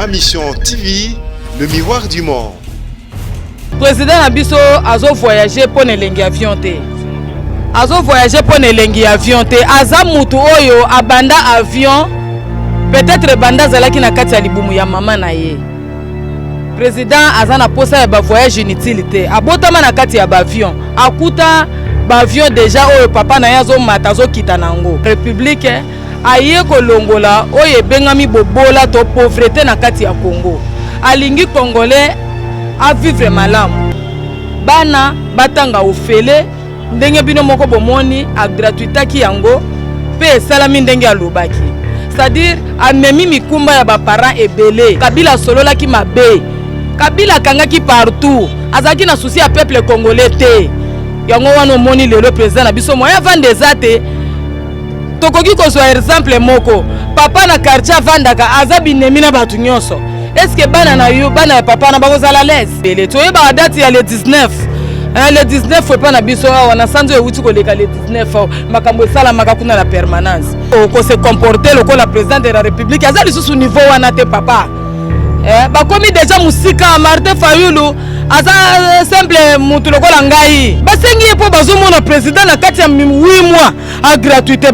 Ma mission TV, le miroir du monde. Président Nabiso a voyagé pour l'engi avion te. Azo voyagé pour l'engi avion te. Aza mutu oyo abanda avion. Peut-être banda zalaki na kati ya libumu ya mama na ye. Président aza na posa ya ba voyage inutilité. Abotama na kati ya ba avion. Akuta ba avion déjà oyo papa na yazo mata zo kita nango. République aye kolongola oyo bengami bobola to pauvreté na kati ya Congo. Alingi congolais a vivre malamu. Bana batanga ofele ndenge bino moko bomoni a gratuité ki yango pe salami ndenge alobaki. C'est-à-dire amemi mikumba ya ba parents ebele. Kabila solola ki mabe. Kabila kanga ki partout. Azaki na souci ya peuple congolais te. Yango wana moni lelo président na biso moya vande zate. Tokoki ko so exemple moko. Papa na quartier vandaka azabi nemina batu nyonso. Est-ce que bana na yo bana papa na bako zala l'aise? Le toye ba date ya le 19. Le 19 faut pas na biso wana sanzo e wuti ko leka le 19 makambo sala makakuna la permanence. Ko se comporter le ko la président de la République azali sous niveau wana te papa. Ba komi déjà musika Martin Fayulu aza simple mutu lokola ngai. Basengi po bazomona président na kati ya 8 mois a gratuité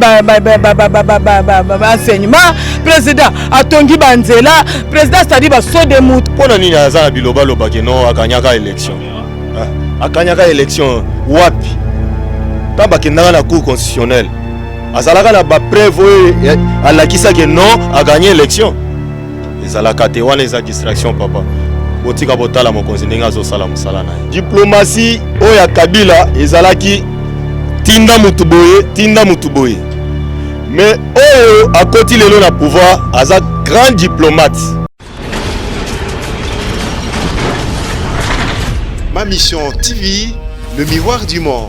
enseignement président atongi banzela président c'est-à-dire ba so de mutu pona nini aza biloba lobake no akanyaka élection. Akanyaka élection wapi? Taba kendanga na cour constitutionnelle. Azalaka na ba preuve alakisa que non a gagné élection. Ezalaka te wana eza distraction papa. Botika botala mokonzi ndenge azosala musala na ye. Diplomatie oya Kabila ezalaki tinda mutuboye. Mais oyo akoti lelo na pouvoir aza grand diplomate. Ma mission TV, le miroir du monde.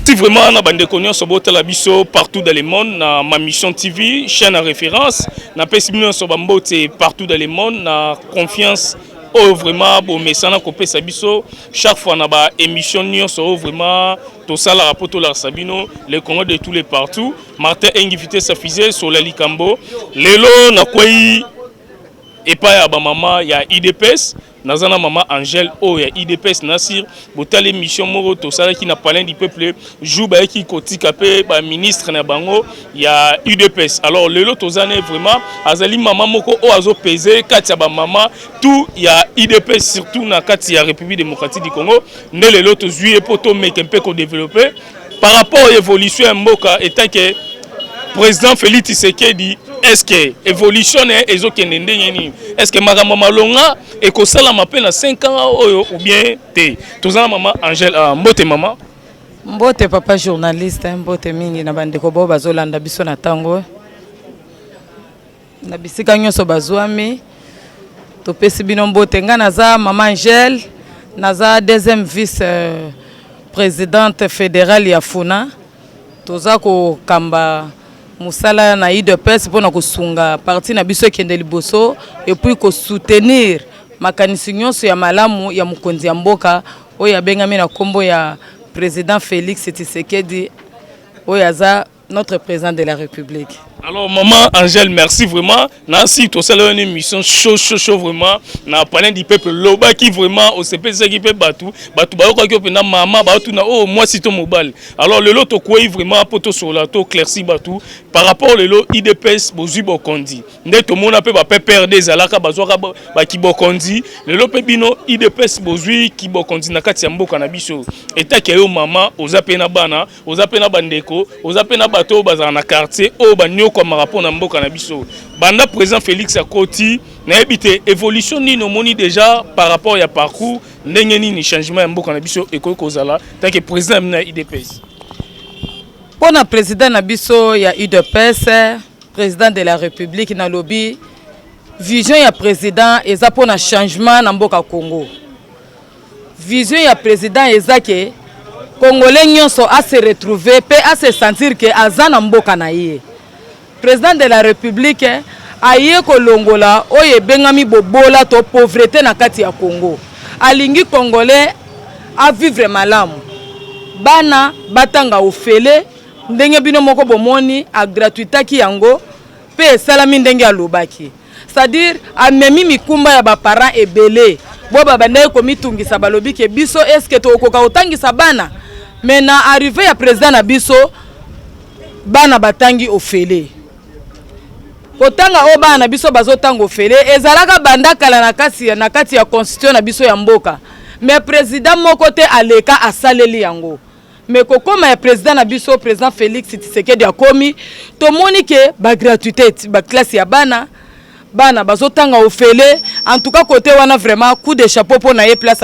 Si vraiment on a bande connu sur la biso partout dans le monde, na ma mission TV, chaîne à référence, na pessimino sur bambote partout dans le monde, na confiance au vraiment bon message na kopé sabiso chaque fois na ba émission nyonso vraiment to sala rapoto la sabino les Congo de tous les partout. Martin invité sa fusée sur la Likambo. Lelo na kwai epa ya ba mama ya IDPS. Nazana maman Angèle o ya IDPS Nasir botale mission moro to sala ki na palin du peuple jouba ki koti kapé ba ministre na bango ya IDPS. Alors lelo tozane vraiment azali maman moko o azo peser kati ya ba maman tout ya IDPS surtout na kati ya République démocratique du Congo ne lelo to zuie poto meke mpe ko développer par rapport à l'évolution mboka étant que président Félix Tshisekedi est-ce que évolution est est-ce que maman malonga et que ça la m'appelle à 5 ans ou bien te tous en maman Angèle mbote maman mbote papa journaliste mbote mingi na bande ko bazolanda biso na tango na bisika nyonso bazwami to pesi bino mbote nga naza maman Angèle naza deuxième vice présidente fédérale ya Funa toza ko kamba musala na IDPS pour na kosunga parti na biso kende liboso et puis ko soutenir makanisi nyonso ya malamu ya mukonzi ya mboka oyo abengami na kombo ya président Félix Tshisekedi oyo aza notre président de la République. Alors maman Angèle, merci vraiment. Nancy, tout ça là une émission chaud vraiment. Na parler du peuple loba qui vraiment au CPC qui peut battu ba ko ko na maman ba tout na oh moi si to mobile. Alors le lot quoi vraiment poto sur la to clairci batu par rapport le lot IDPS bozu bokondi. Nde to mona pe ba PPRD zalaka bazwaka ba ki bokondi. Le lot pe bino IDPS bozu ki bokondi na kati ya mboka na biso. Eta ke yo maman ozapena bana, ozapena bandeko, ozapena bato bazana na quartier o banyo comme rapport na mboka na biso banda président Félix Akoti na ebité évolution ni no moni déjà par rapport ya parcours ndenge ni changement ya mboka na biso eko kozala tant que président na IDPS pona président na biso ya IDPS président de la République na lobby vision ya président eza pona changement na mboka Congo vision ya président ezake Congolais nyonso a se retrouver pe a se sentir que azana mboka na ye. Président de la République aye kolongola oye bengami bobola to pauvreté na kati ya Congo. Alingi Congolais a vivre malamu. Bana batanga ofele ndenge bino moko bomoni a gratuité ki yango pe salami ndenge alobaki. c'est-à-dire amemi mikumba ya ba parents ebele bo babanda ko mitungisa balobi ke biso est-ce que to okoka otangisa bana mais na arrivé ya président na biso bana batangi ofele otanga o bana biso bazotanga ofele ezalaka banda kala na kati ya constitution na biso ya mboka mais président moko te aleka asaleli yango mais kokoma ya président na biso président Félix Tshisekedi akomi tomoni ke ba gratuité ba classe ya bana bazotanga ofele en tout cas côté wana vraiment coup de chapeau pour na ye place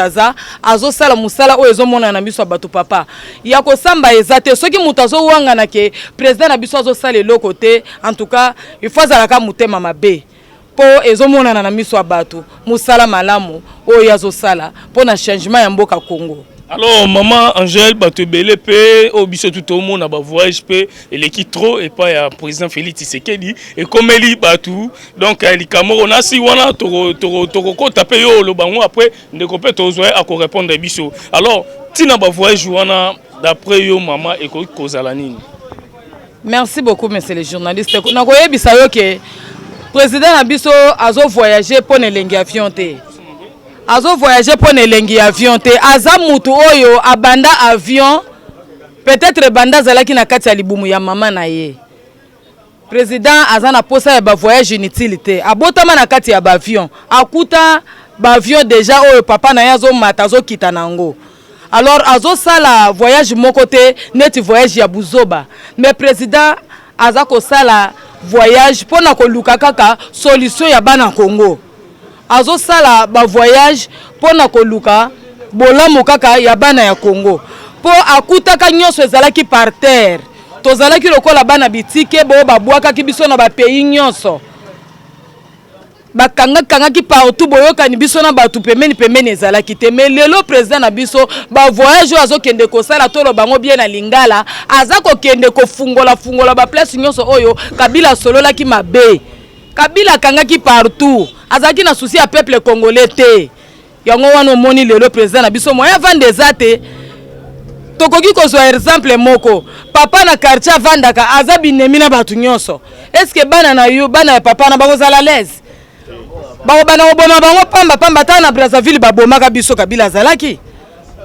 azo sala musala o ezomona na biso bato papa ya ko samba ezate soki mutazo wanga na ke président na biso azo sala le côté en tout cas il faut zalaka mutema mabe po ezomona na miso bato musala malamu o yazo sala pour na changement ya mboka Congo. Alors maman Angèle Batebele pe au biso tout au monde na ba voyage pe l'équipe trop et pas ya président Félix Tshisekedi et comme eli batu donc li Cameroun si wana toro ko taper yo lo bango après ndeko pe tozoya a ko répondre biso. Alors tina ba voyage wana d'après yo maman et ko kozala nini? Merci beaucoup monsieur le journaliste. Na ko yebisa yo ke président na biso azo voyager pour nelengi avion te. Azo voyager pour nelengi avion te aza mutu oyo abanda avion peut-être banda zalaki na kati ya libumu ya mama na ye président aza na posa ya ba voyage inutile te abotama na kati ya ba avion akuta ba avion déjà oyo papa na ye azo mata azo kita nango alors azo sala voyage moko te neti voyage ya buzoba mais président aza ko sala voyage pona ko luka kaka solution ya bana Congo azo sala ba voyage pona koluka bolamu kaka ya bana ya Congo po akutaka nyonso ezalaki par terre tozalaki lokola bana bitike bo babwaka ki biso na ba pays nyonso bakanga ki partout boyoka ni biso na batu pemeni ezalaki te mais lelo président na biso ba voyage azo kende ko sala tolo bango bien na lingala azako kende ko fungola ba place nyonso oyo Kabila solola ki mabe Kabila kangaki partout azaki na souci ya peuple congolais te yango wana moni lelo président na biso moya vande zate tokoki kozwa exemple moko papa na quartier vandaka azabi nemina batu nyonso est-ce que bana na yo bana ya papa na bango zala l'aise bana oboma bango pamba ta na Brazzaville baboma biso Kabila zalaki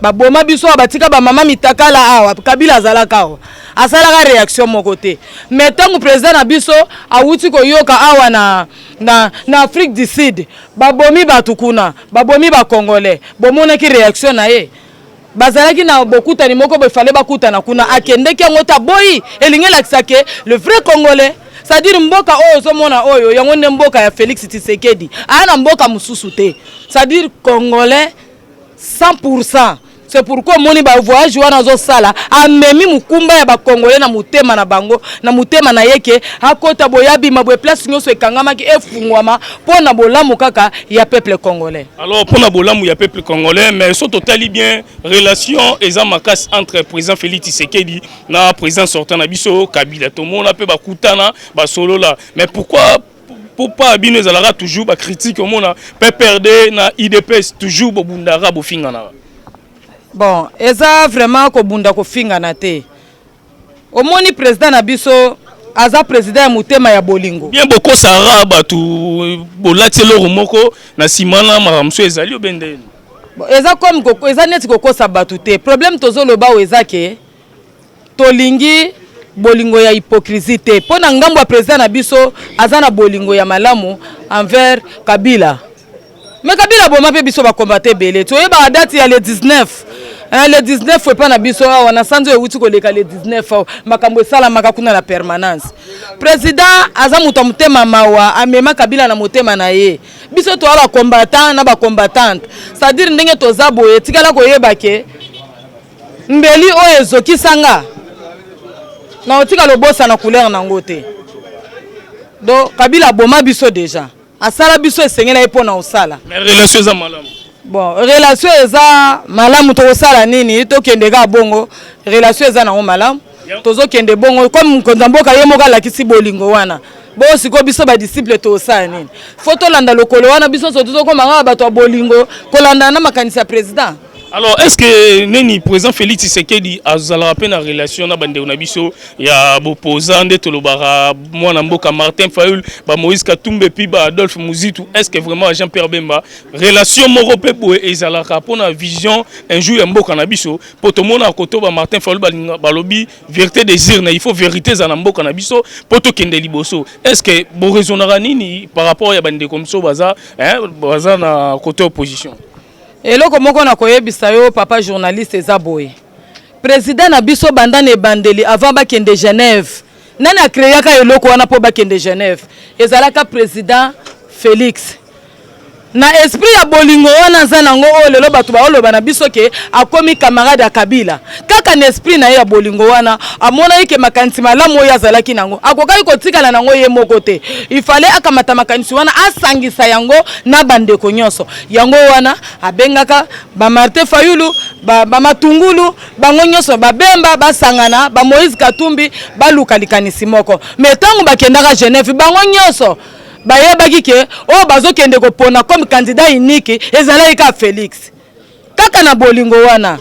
baboma biso batika ba mama mitakala awa Kabila zalaka awa asalaka réaction moko te mais tangu président na biso awuti ko yoka awa na Afrique du Sud babomi batukuna babomi ba congolais bomona ki réaction na ye bazalaki na bokuta ni moko befale bakuta na kuna akendeki ngota boyi elingela kisake le vrai congolais c'est-à-dire mboka oyo zomona oyo yango ne mboka ya Félix Tshisekedi ana mboka mususu te c'est-à-dire congolais 100%. C'est pourquoi moni ba voyage wana zo sala amemi mukumba ya ba congolais na mutema na bango na mutema na yeke akota boyabi mabwe place nyonso ekangama ki efungwama pona bolamu kaka ya peuple congolais. Alors pona bolamu ya peuple congolais mais so totali bien relation eza makas entre président Félix Tshisekedi na président sortant na biso Kabila to mona pe ba kutana ba solo là mais pourquoi pour pas bino zalaka toujours ba critique au mona PPRD na IDPS toujours bo bundara bo fingana. Bon, eza vraiment ko bunda ko finga na te. Omoni président na biso aza président ya mutema ya bolingo. Bien boko sara batu bolati loro moko na simana maramso ezali obende. Bon, eza comme koko eza neti koko sa batu te. Problème tozo loba o eza ke tolingi bolingo ya hypocrisie te. Pona ngambo ya président na biso aza na bolingo ya malamu envers Kabila. Mais Kabila boma pe biso ba combattre belé. Tu yeba date ya le 19. Le 19 faut pas na biso wana sanzo ewuti ko leka le 19 makambo sala makakuna la permanence. Président aza muto mutema mawa amema Kabila na mutema na ye. Biso to ala combattant na ba combattante. C'est-à-dire ndenge toza boye tikala ko yeba ke mbeli o ezoki sanga. Na otika lobosa na couleur na ngote. Donc Kabila boma biso déjà. Asala biso esengela epona osala. Mais relation za malamu. Bon, relation eza malamu to osala nini to kende ka bongo, relation eza na malamu. Tozo kende bongo comme konzamboka ye moka la kisi bolingo wana. Bo siko biso ba disciple to osala nini. Foto landa lokolo wana biso so tozo ko manga bato bolingo ko landa na makanisa président. Alors, est-ce que Neni, président Félix Tshisekedi, a une relation avec Nabiso, il y a opposant de Tolobara, moi, Martin Fayoul, Moïse Katumbe, puis Adolphe Mouzitou, est-ce que vraiment Jean-Pierre Bemba, relation Morope et Zalaka, pour la vision, un jour, un beau Canabiso, pour tout le monde à côté, Martin Fayoul, Balobi, vérité désir, il faut vérité Zanambo Canabiso, pour tout Kende Liboso. Est-ce que vous raisonnez par rapport à Bande comme ça, Baza, na côté opposition? Eloko moko na koyebisa yo papa journaliste eza boye. Président na biso banda ne bandeli avant bakende Genève. Nani a créé ka eloko wana po bakende Genève. Ezalaka président Félix. Na esprit ya bolingo wana za nango o lelo batu ba oloba na biso ke akomi camarade ya Kabila. Kaka na esprit na ya bolingo wana amona yeke makanisi malamu oyo azalaki nango. Akokai kotikala nango ye moko te. Il fallait akamata makanisi wana asangisa yango na bandeko nyonso. Yango wana abengaka ba Martin Fayulu, ba Matungulu, bango nyonso ba Bemba basangana, ba Moïse Katumbi baluka likanisi moko. Mais tango bakendaka Genève bango nyonso bayebaki ke o bazokende kopona comme candidat unique ezalaki ka Félix kaka na bolingo wana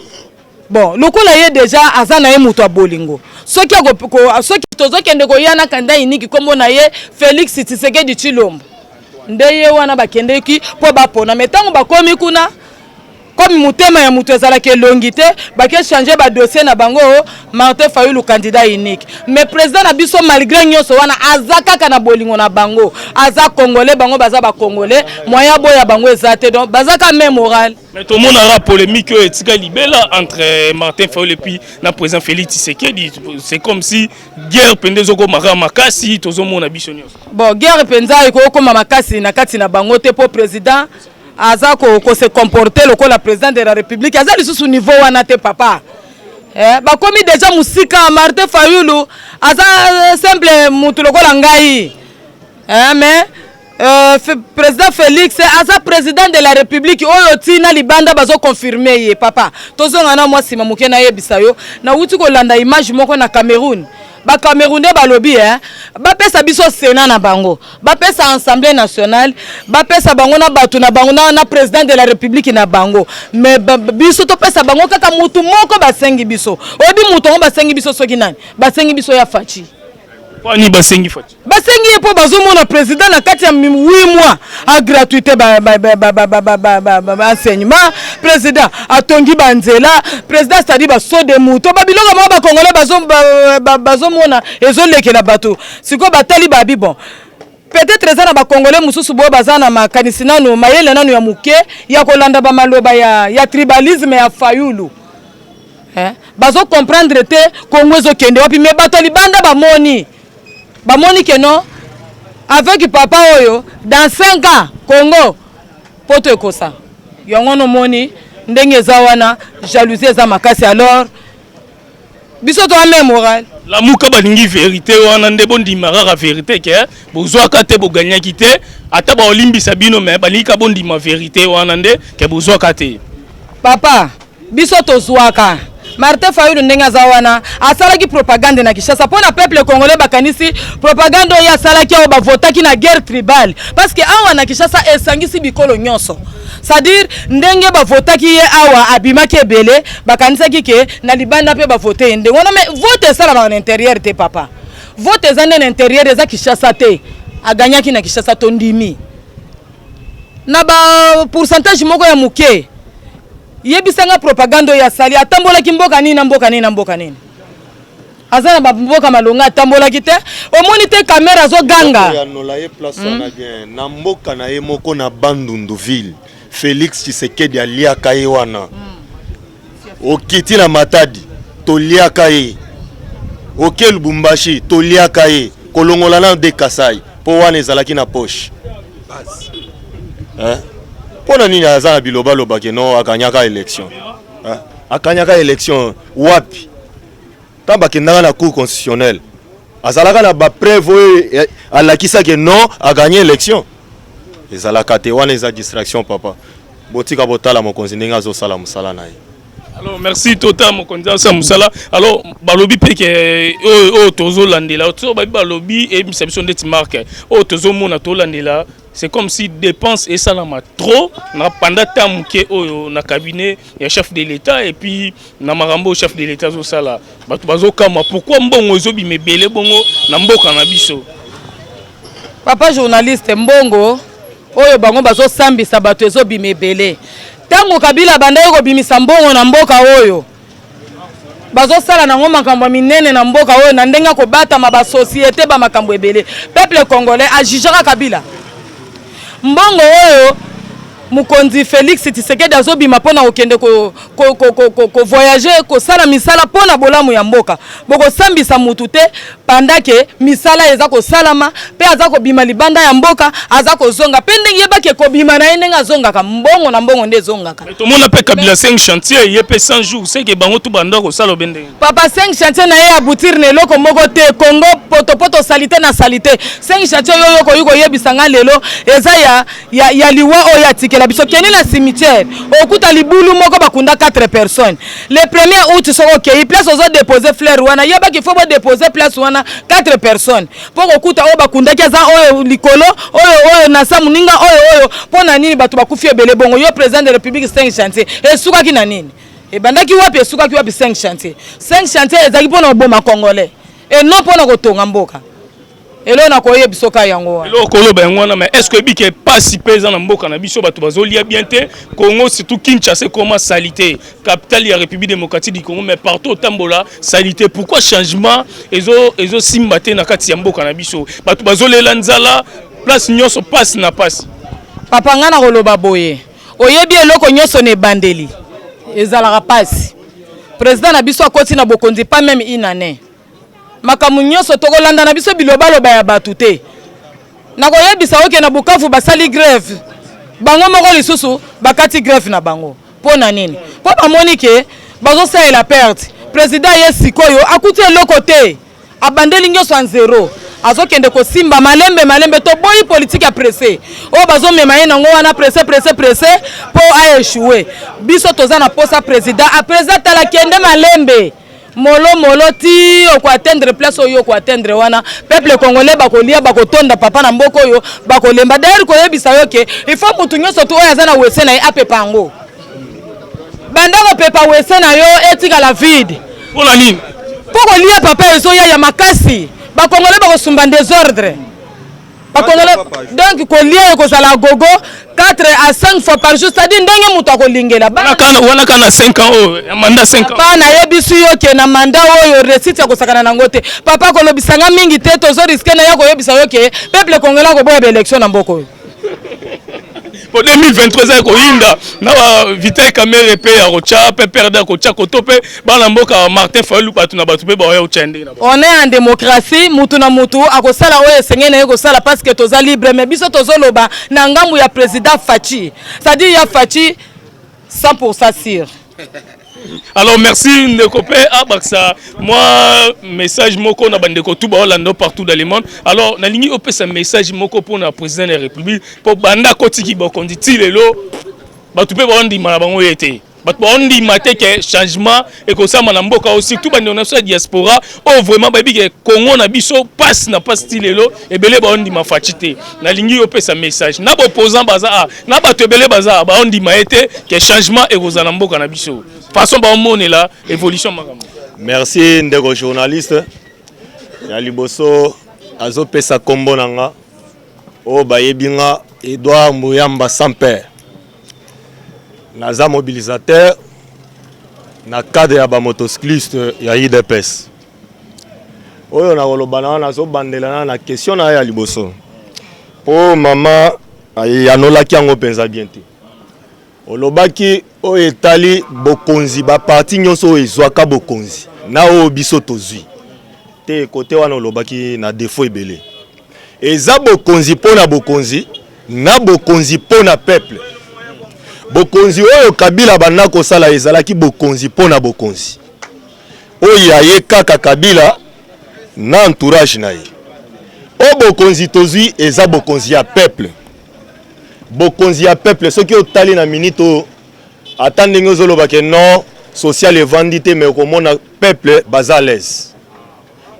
bon lokola ye déjà aza na ye mutu a bolingo soki tozokende koyana candidat unique kombo na ye Félix Tshisekedi Tshilombo nde ye wana bakendeki po bapona metango bakomi kuna comme mutema ya mutu ezalaki elongi te bake changer ba dossier na bango Martin Fayulu candidat unique mais président na biso malgré nyonso wana aza kaka na bolingo na bango aza congolais bango baza ba congolais moyen boya bango ezate donc baza ka même moral. Mais tout le monde a la polémique etika libela entre Martin Fayulu et puis na président Félix Tshisekedi, c'est comme si guerre pendezo ko makasi tozo mona biso nyonso. Bon guerre penza iko ko makasi na kati na bango te po président aza ko se comporter lokola président de la République aza lisusu niveau wana te papa bakomi déjà musika Martin Fayulu aza simple mutu lokola ngai mais président Félix aza président de la République oyo tina libanda bazo confirmer ye papa tozonga na moi sima muke na yebisa yo na wuti ko landa image moko na Cameroun ba Camerounais balobi ba pesa biso Sénat na bango ba pesa Assemblée nationale ba pesa bango na batu na bango na président de la République na bango mais biso to pesa bango kaka mutu moko basengi biso obi mutu ngo basengi biso soki nani basengi biso ya Fachi Pani basengi Fachi basengi po bazomona président na kati ya 8 mois a gratuité enseignement président atongi banzela président c'est-à-dire baso de muto babiloko mo ba congolais bazomona ezoleke na bato siko batali babi bon peut-être ça na ba congolais mususu bo bazana makanisi nanu mayele nanu ya muke ya kolanda ba maloba ya tribalisme ya Fayulu bazo comprendre te Congo ezokende wapi mais batali banda bamoni que non avec papa oyo dans 5 ans Congo poto ekosa yango no moni ndenge zawana jalousie za makasi alors biso to même moral la muka balingi vérité wana nde bondi marara vérité ke bozwaka te boganyaki te ata ba olimbisa bino mais balingi ka bondi ma vérité wana nde ke bozwaka te papa biso to zwaka Martin Fayulu ndenga zawana asalaki propagande na Kinshasa pour na peuple congolais bakanisi propagande ya asalaki o ba votaki na guerre tribale parce que awa na Kinshasa esangisi bikolo nyonso c'est-à-dire ndenge ba votaki ye awa abimaki ebele bakanisaki ke na libanda pe ba voter ndenge wana mais vote sala na intérieur te papa vote zande na intérieur za Kinshasa te aganyaki na Kinshasa to ndimi na ba pourcentage moko ya muke yebisanga propaganda ya sali atambola kimboka nini na mboka nini azana ba mboka malonga atambola kite omoni te kamera zo ganga ya nolaye place na bien na mboka na ye moko na Bandundu ville Félix Tshisekedi aliaka ye wana okiti na Matadi toliaka ye oke Lubumbashi toliaka ye kolongola na de Kasai po wana ezalaki na poche pona nini azana biloba lobake no akanyaka élection akanyaka élection wapi tamba kendanga na cour constitutionnelle azalaka na ba preuve alakisa ke non a gagné élection ezalaka te wana eza distraction papa botika botala mokonzi ndenge azosala mosala na ye Alors merci Tota Mokonza Samusala. Alors balobi peke tozo landela. Tozo balobi et misabison de marque. Tozo mona to landela. C'est comme si dépense et salama trop na pendant temps que na cabinet ya chef de l'État et puis na marambo chef de l'État zo sala. Batu bazo kama pourquoi mbongo zo bi mebele bongo na mboka na biso. Papa journaliste mbongo oyo bango bazo sambisa bato ezo bi mebele. Tango Kabila banda yoko bimisa mbongo na mboka oyo. Bazo sala na ngoma makambo minene na mboka oyo na ndenga ko bata ma ba société ba makambo ebele. Peuple congolais ajijaka Kabila. Mbongo oyo Mukonzi Félix Tshisekedi azobima pona okende ko voyager ko sala misala pona bolamu ya mboka. Boko sambisa mutu te pandake misala eza ko salama pe azako bima libanda ya mboka azako zonga pendenge yebake ko bima na endenga zonga ka mbongo na mbongo nde zonga ka. To mona pe Kabila 5 chantiers yepe 100 jours c'est que bango tu banda ko sala bende. Papa 5 chantiers na ye aboutir ne loko moko te Congo poto salité na salité 5 chantiers yoyo ko yuko yebisanga lelo eza ya liwa o ya tike la biso keni na cimetière okuta libulu moko bakunda 4 personnes le 1er août soko kei place ozo déposer fleur wana yeba qu'il faut déposer place wana 4 personnes pour okuta o bakunda kiaza oyo likolo oyo na samuninga oyo pona nini batu bakufi ebele bongo yo président de la République 5 chantiers esuka ki na nini e bandaki wapi esuka ki wapi 5 chantiers ezaki pona oboma congolais et non pona kotonga mboka. Elo na koye bisoka yango. Elo koloba yango na mais est-ce que bike pas si pesa na mboka na biso bato bazolia bien te Congo surtout Kinshasa comment salité capitale ya République démocratique du Congo mais partout tambola salité pourquoi changement ezo simbate na kati ya mboka na biso bato bazolela nzala place nyonso passe na passe. Papa ngana koloba boye oyebi eloko nyonso ne bandeli ezalaka passe président na biso akoti na bokonzi pas même une année. Makamu nyonso tokolanda na biso bilobaloba ya batu te nakoyebisa oke na Bukavu basali grève bango moko lisusu bakati grève na bango pona nini po bamoni ke bazosalela perte président ye sikoyo akuti eloko te abandeli nyonso en zéro azokende kosimba malembe to boyi politique ya pressé o bazomema ye nango wana pressé po a échoué biso toza na posa président a président tala kende malembe molo ti oko atteindre place oyo ko atteindre wana peuple congolais bakolia bakotonda papa na mboko oyo bakolemba d'ailleurs ko yebisa yoke il faut mutu nyonso to oyo azana wese na apepa ngo bandako pepa wese na yo etika la vide pona nini poko lia papa ezo ya makasi ba congolais bakosumba désordre ba congolais donc ko lia ko sala gogo 4 à 5 fois par jour, c'est-à-dire ndenge mutu akolingela wana kana 5 ans mandat 5 ans pana yebisu yoke na mandat oyo recite ya kosakana nango te papa kolobisanga mingi te tozo risque na yako yebisa yoke peuple congolais ko boya élection na mboko pour 2023 ko yinda na Vital Kamerhe pe ya rocha pe perdre ko cha kotope bana mboka Martin Fayulu batu na batu pe ba ya uchende na on est en démocratie mutu na mutu akosala oyo sengene yeko sala parce que toza libre mais biso tozo loba na ngambu ya président Fachi c'est-à-dire ya Fachi 100% sûr. Alors merci Ndekope Abaksa. Moi message moko na bandeko tout ba Orlando partout dans le monde. Alors na lingi opesa message moko pour na président de la République pour banda kotiki bokondi ti lelo batu pe ba ndi mala bango yete. Batu ba ndi mate ke changement et ko ça na mboka aussi tout bandi on a diaspora oh vraiment ba bi ke Congo na biso passe na passe ti lelo e belé ba ndi mafachite. Na lingi opesa message na opposant baza na batu belé baza ba ndi maete ke changement et ko za na mboka na biso. Façon ba omone la évolution makambo. Merci ndeko journaliste. Ya liboso azo pesa kombo nanga o bayebinga Edouard Muyamba sans père. Naza mobilisateur na cadre ya ba motocycliste ya IDPS. Oyo na kolobana na zo bandela na question na ya liboso. Po mama ayanolaki yango penza bien te. Olobaki o etali bokonzi ba parti nyonso ezwaka bokonzi na o biso tozwi te kote wana olobaki na défaut ebele eza bokonzi pona bokonzi na bokonzi pona peuple bokonzi oyo Kabila bana kosala ezalaki bokonzi pona bokonzi oyo aye kaka Kabila na entourage na ye o bokonzi tozwi eza bokonzi ya peuple bokonzi ya peuple ce qui otali na minute attendez ngozoloba ke non social evandité mais comment na peuple baza à l'aise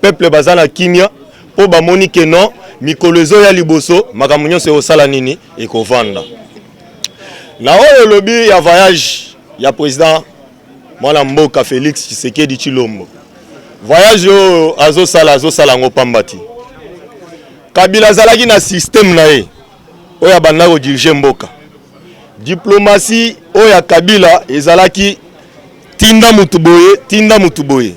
peuple baza na kimia po ba moni que non mikolozo ya liboso makamunyo se osala nini et ko vanda na oyo lobby ya voyage ya président mwana mboka Félix Tshisekedi Tshilombo voyage yo azo sala ngo pambati Kabila zalaki na système na ye oya banda ko diriger mboka diplomatie oya Kabila ezalaki tinda mutuboye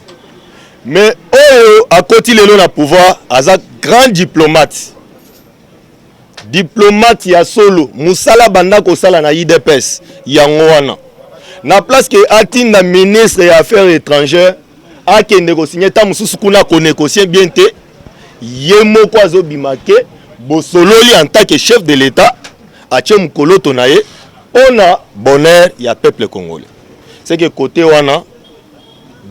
mais oyo akoti lelo na pouvoir aza grand diplomate ya solo musala banda ko sala na IDPS yango wana na place que atinda ministre ya affaires étrangères akende ko signer ta mususu kuna ko négocier bien te yemoko azobimake bosololi en tant que chef de l'état atie mukoloto na ye ona bonheur ya peuple congolais c'est que côté wana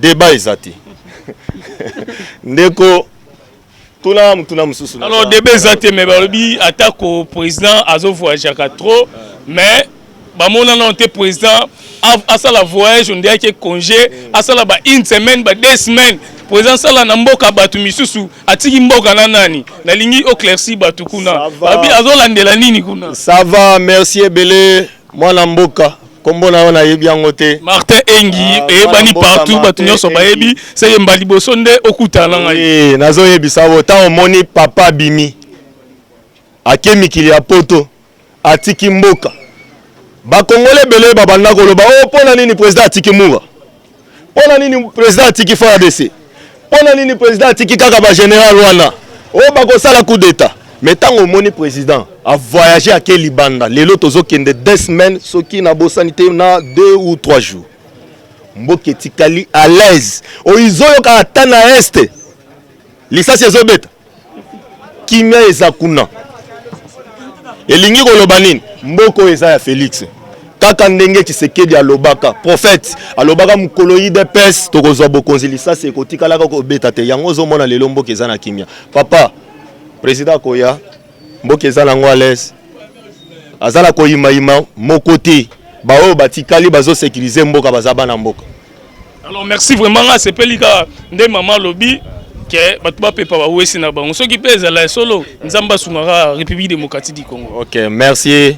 débat ezati ndeko tuna mususu alors débat ezati mais balobi attaque au président azo voyager trop mais bamona non te président à ça la voyage on dirait que congé à ça là ba une semaine ba 2 semaines président sala na mboka batu misusu atiki mboka na nani na lingi oclairci batu kuna babi azolandela nini kuna ça va merci ebele mwana mboka kombo na ona yebi yango te Martin Engi ebani partout batu nyonso bayebi c'est mbali bosonde okutana ngai nazo yebi savo ta omoni papa bimi akemikili ya poto atiki mboka ba congolais bele babanda koloba oh pona nini président atiki muga pona nini président atiki FARDC pona nini président atiki kaka ba général wana oh ba ko sala coup d'état mais tango moni président a voyagé à quel banda lelo tozo kende 2 semaines soki na bosanité na 2 ou 3 jours mboke tikali à l'aise o izoyo ka tana este lisasi ezobeta kimia ezakuna elingi koloba nini mboko eza ya Félix kaka ndenge Tshisekedi alobaka prophète alobaka mukolo IDPS tokozwa bokonzi lisasi ekotikala ko beta te yango zomona lelo mboka eza na kimia papa président koya mboka eza nango à l'aise azala koyima mokoti baoyo batikali bazo sécuriser mboka bazaba na mboka. Alors merci vraiment à ce pelika nde mama lobby que batu ba pepa ba wesi na bango soki peza la solo nzamba sungara République démocratique du Congo. OK merci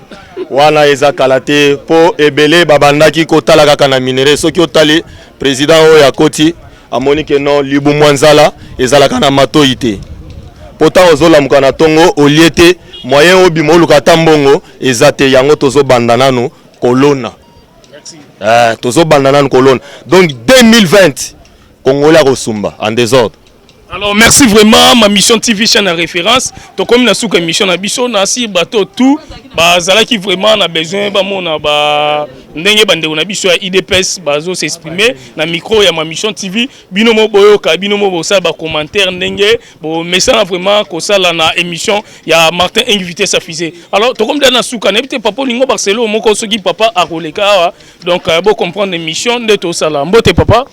wana eza kalate po ebele babandaki kotala kaka na minere soki otali président oyo akoti amoni que non libu mwanzala ezalaka na matoyite pota ozolamuka na tongo oliete moyen obima oluka tambongo ezate yango tozo bandanano kolona. Merci. Tozo bandanano kolona. Donc 2020 Congolais Rosumba en désordre. Alors merci vraiment ma mission TV chaîne à référence to comme na souka mission na biso na si bateau tout ba zala qui vraiment na besoin ba mona ba ndenge bande na biso ya IDPS bazo s'exprimer na micro ya ma mission TV bino mo boyoka bino mo bo sa ba commentaire ndenge bo message vraiment ko sala na émission ya Martin invité sa fusée. Alors to comme na souka na bité papa lingo Barcelone moko soki papa a koleka donc bo comprendre émission de to sala mbote papa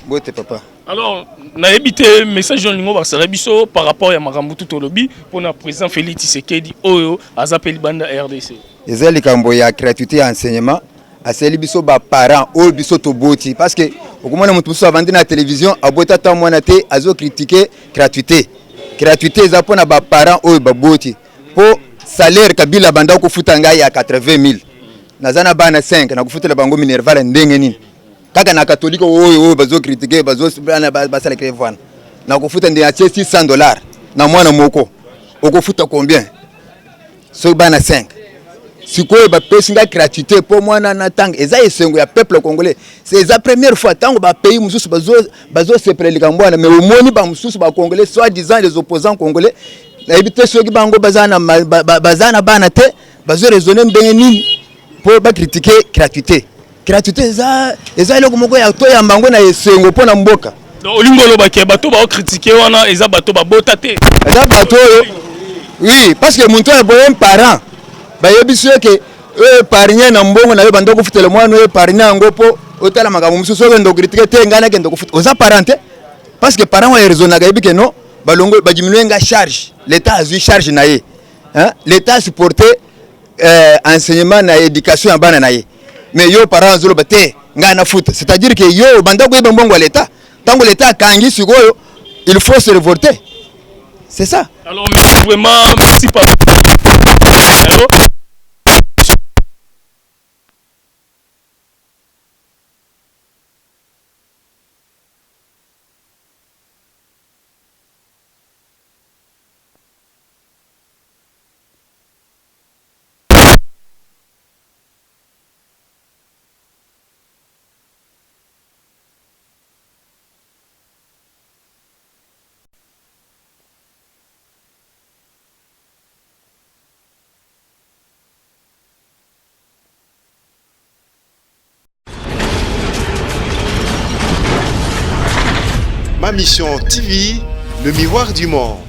alors na ebité message en lingo basala biso par rapport à makambo tout lobby pour na président Félix Tshisekedi oyo azapeli banda RDC ezali kambo ya gratuité enseignement aseli biso ba parents oyo biso to boti parce que okomona mutu so avandi na télévision abota ta mwana te azo critiquer gratuité za pona ba parents oyo ba boti po salaire Kabila banda ko futa ngai ya 80,000 nazana bana 5 na kufutela bango minerval ndenge nini kaka na catholique oyo bazo critiquer bazo basala krevana na kufuta ndi ya $600 na mwana moko okofuta combien so bana 5 sikoyo ba pesinga gratuité pour mwana na tang eza esengo ya peuple congolais c'est la première fois tango ba pays mususu bazo sepelelika mbwana mais omoni ba mususu ba congolais soit disant les opposants congolais na ebite soki bango bazana bana te bazo raisonner ndenge nini pour ba critiquer gratuité eza eloko moko ya to ya mbango na esengo pona mboka donc olingolo baké bato ba critiquer wana eza bato ba bota te eza bato oui parce que muntu ya boyen parent ba yebiso ke parigné na mbongo na yo bando ko futela mwana yo parigné ngopo otala makambo mususu ndo critiquer te ngana ke ndo ko futa oza parent parce que parent wa raisonnaga yebike no balongo ba diminuer nga charge l'état a eu charge na ye hein l'état supporter enseignement na éducation ya bana na ye mais yo parents zolo bate nga na foot. C'est-à-dire que yo banda ko yeba mbongo l'état. Tango l'état kangi sikoyo, il faut se révolter. C'est ça. Alors merci vraiment, merci papa. Allô? Ma mission TV, le miroir du monde.